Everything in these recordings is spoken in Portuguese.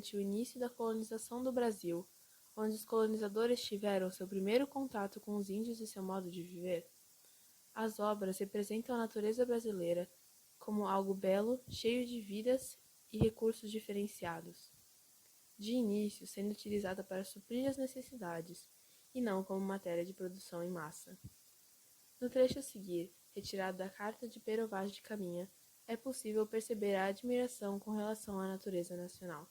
durante o início da colonização do Brasil, onde os colonizadores tiveram seu primeiro contato com os índios e seu modo de viver, as obras representam a natureza brasileira como algo belo, cheio de vidas e recursos diferenciados, de início sendo utilizada para suprir as necessidades e não como matéria de produção em massa. No trecho a seguir, retirado da carta de Pero Vaz de Caminha, é possível perceber a admiração com relação à natureza nacional.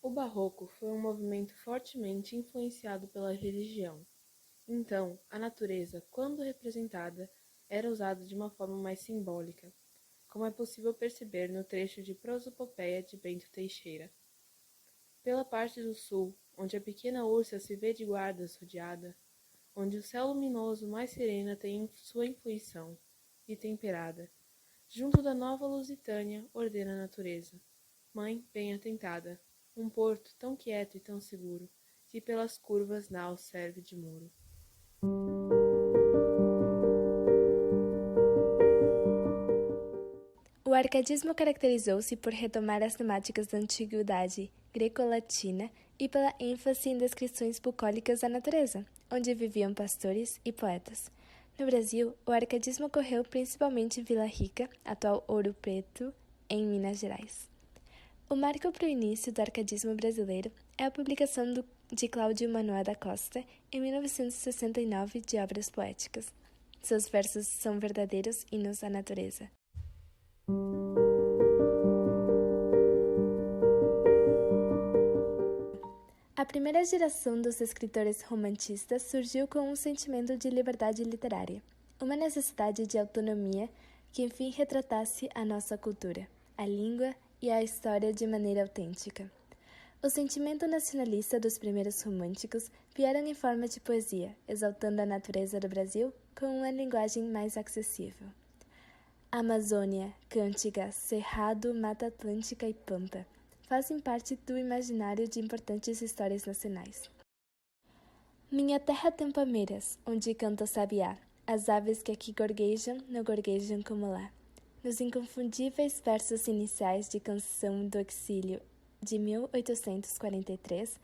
O Barroco foi um movimento fortemente influenciado pela religião. Então, a natureza, quando representada, era usada de uma forma mais simbólica, como é possível perceber no trecho de Prosopopeia de Bento Teixeira. Pela parte do sul, onde a pequena Ursa se vê de guardas rodeada, onde o céu luminoso mais serena tem sua influição, e temperada, junto da nova Lusitânia ordena a natureza, mãe bem atentada, um porto tão quieto e tão seguro, que pelas curvas nau serve de muro. O arcadismo caracterizou-se por retomar as temáticas da antiguidade greco-latina e pela ênfase em descrições bucólicas da natureza, onde viviam pastores e poetas. No Brasil, o arcadismo ocorreu principalmente em Vila Rica, atual Ouro Preto, em Minas Gerais. O marco para o início do arcadismo brasileiro é a publicação de Cláudio Manuel da Costa, em 1969, de obras poéticas. Seus versos são verdadeiros hinos à natureza. A primeira geração dos escritores romantistas surgiu com um sentimento de liberdade literária, uma necessidade de autonomia que enfim retratasse a nossa cultura, a língua e a história de maneira autêntica. O sentimento nacionalista dos primeiros românticos vieram em forma de poesia, exaltando a natureza do Brasil com uma linguagem mais acessível. Amazônia, Cântiga, Cerrado, Mata Atlântica e Pampa fazem parte do imaginário de importantes histórias nacionais. Minha terra tem palmeiras, onde canta o sabiá. As aves que aqui gorguejam, não gorguejam como lá. Nos inconfundíveis versos iniciais de Canção do Exílio, de 1843,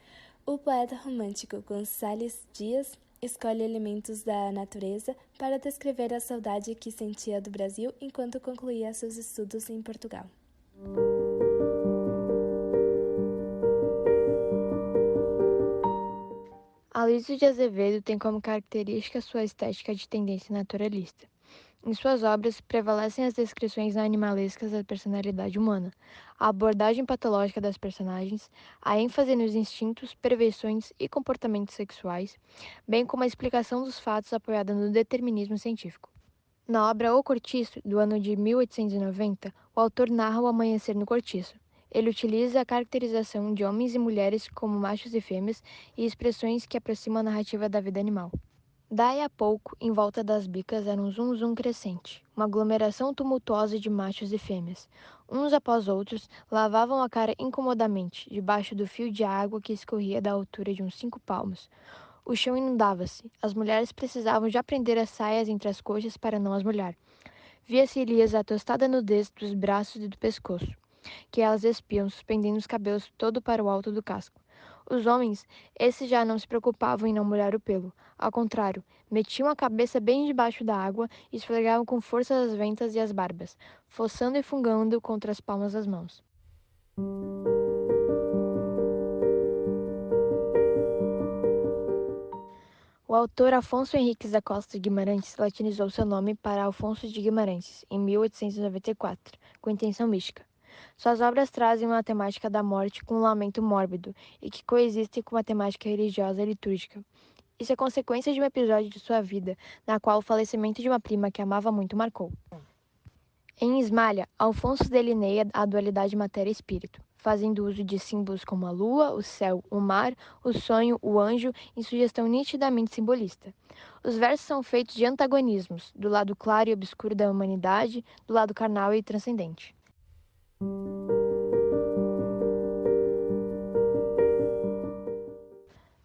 o poeta romântico Gonçalves Dias escolhe elementos da natureza para descrever a saudade que sentia do Brasil enquanto concluía seus estudos em Portugal. Aloysio de Azevedo tem como característica sua estética de tendência naturalista. Em suas obras, prevalecem as descrições animalescas da personalidade humana, a abordagem patológica das personagens, a ênfase nos instintos, perversões e comportamentos sexuais, bem como a explicação dos fatos apoiada no determinismo científico. Na obra O Cortiço, do ano de 1890, o autor narra o amanhecer no cortiço. Ele utiliza a caracterização de homens e mulheres como machos e fêmeas e expressões que aproximam a narrativa da vida animal. Daí a pouco, em volta das bicas era um zum-zum crescente, uma aglomeração tumultuosa de machos e fêmeas. Uns após outros, lavavam a cara incomodamente, debaixo do fio de água que escorria da altura de uns 5 palmos. O chão inundava-se. As mulheres precisavam já prender as saias entre as coxas para não as molhar. Via-se-lhes a tostada nudez dos braços e do pescoço, que elas espiam, suspendendo os cabelos todo para o alto do casco. Os homens, esses já não se preocupavam em não molhar o pelo. Ao contrário, metiam a cabeça bem debaixo da água e esfregavam com força as ventas e as barbas, fossando e fungando contra as palmas das mãos. O autor Afonso Henriques da Costa Guimarães latinizou seu nome para Alfonso de Guimarães, em 1894, com intenção mística. Suas obras trazem uma temática da morte com um lamento mórbido e que coexiste com uma temática religiosa e litúrgica. Isso é consequência de um episódio de sua vida, na qual o falecimento de uma prima que amava muito marcou. Em Esmalha, Alfonso delineia a dualidade matéria-espírito, fazendo uso de símbolos como a lua, o céu, o mar, o sonho, o anjo, em sugestão nitidamente simbolista. Os versos são feitos de antagonismos, do lado claro e obscuro da humanidade, do lado carnal e transcendente.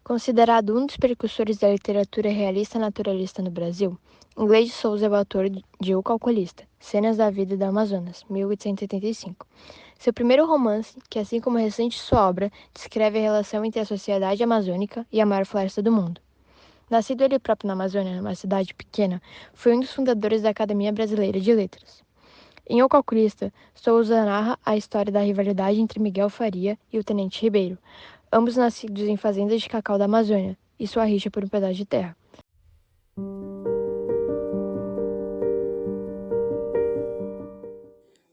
Considerado um dos precursores da literatura realista naturalista no Brasil, Inglês de Souza é o autor de O Calculista, Cenas da Vida do Amazonas, 1885. Seu primeiro romance, que assim como o restante de sua obra, descreve a relação entre a sociedade amazônica e a maior floresta do mundo. Nascido ele próprio na Amazônia, numa cidade pequena, foi um dos fundadores da Academia Brasileira de Letras. Em O Calculista, Souza narra a história da rivalidade entre Miguel Faria e o Tenente Ribeiro, ambos nascidos em fazendas de cacau da Amazônia, e sua rixa por um pedaço de terra.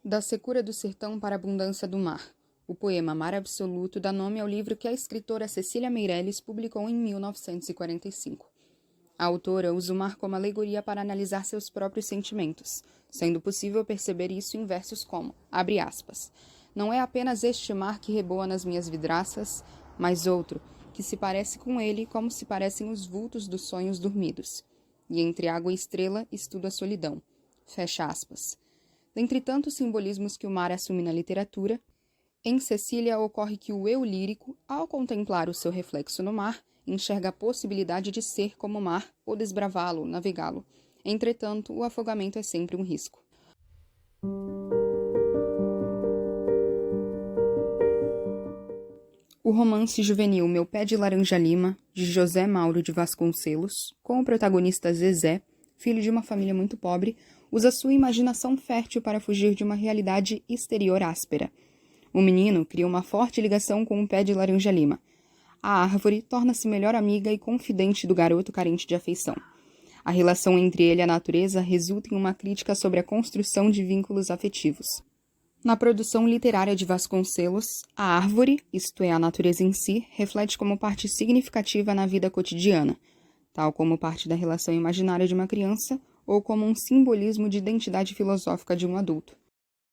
Da secura do sertão para a abundância do mar. O poema Mar Absoluto dá nome ao livro que a escritora Cecília Meirelles publicou em 1945. A autora usa o mar como alegoria para analisar seus próprios sentimentos, sendo possível perceber isso em versos como, abre aspas, não é apenas este mar que reboa nas minhas vidraças, mas outro, que se parece com ele como se parecem os vultos dos sonhos dormidos. E entre água e estrela estudo a solidão. Fecha aspas. Dentre tantos simbolismos que o mar assume na literatura, em Cecília ocorre que o eu lírico, ao contemplar o seu reflexo no mar, enxerga a possibilidade de ser como o mar ou desbravá-lo, navegá-lo. Entretanto, o afogamento é sempre um risco. O romance juvenil Meu Pé de Laranja Lima, de José Mauro de Vasconcelos, com o protagonista Zezé, filho de uma família muito pobre, usa sua imaginação fértil para fugir de uma realidade exterior áspera. O menino cria uma forte ligação com o pé de laranja lima. A árvore torna-se melhor amiga e confidente do garoto carente de afeição. A relação entre ele e a natureza resulta em uma crítica sobre a construção de vínculos afetivos. Na produção literária de Vasconcelos, a árvore, isto é, a natureza em si, reflete como parte significativa na vida cotidiana, tal como parte da relação imaginária de uma criança ou como um simbolismo de identidade filosófica de um adulto.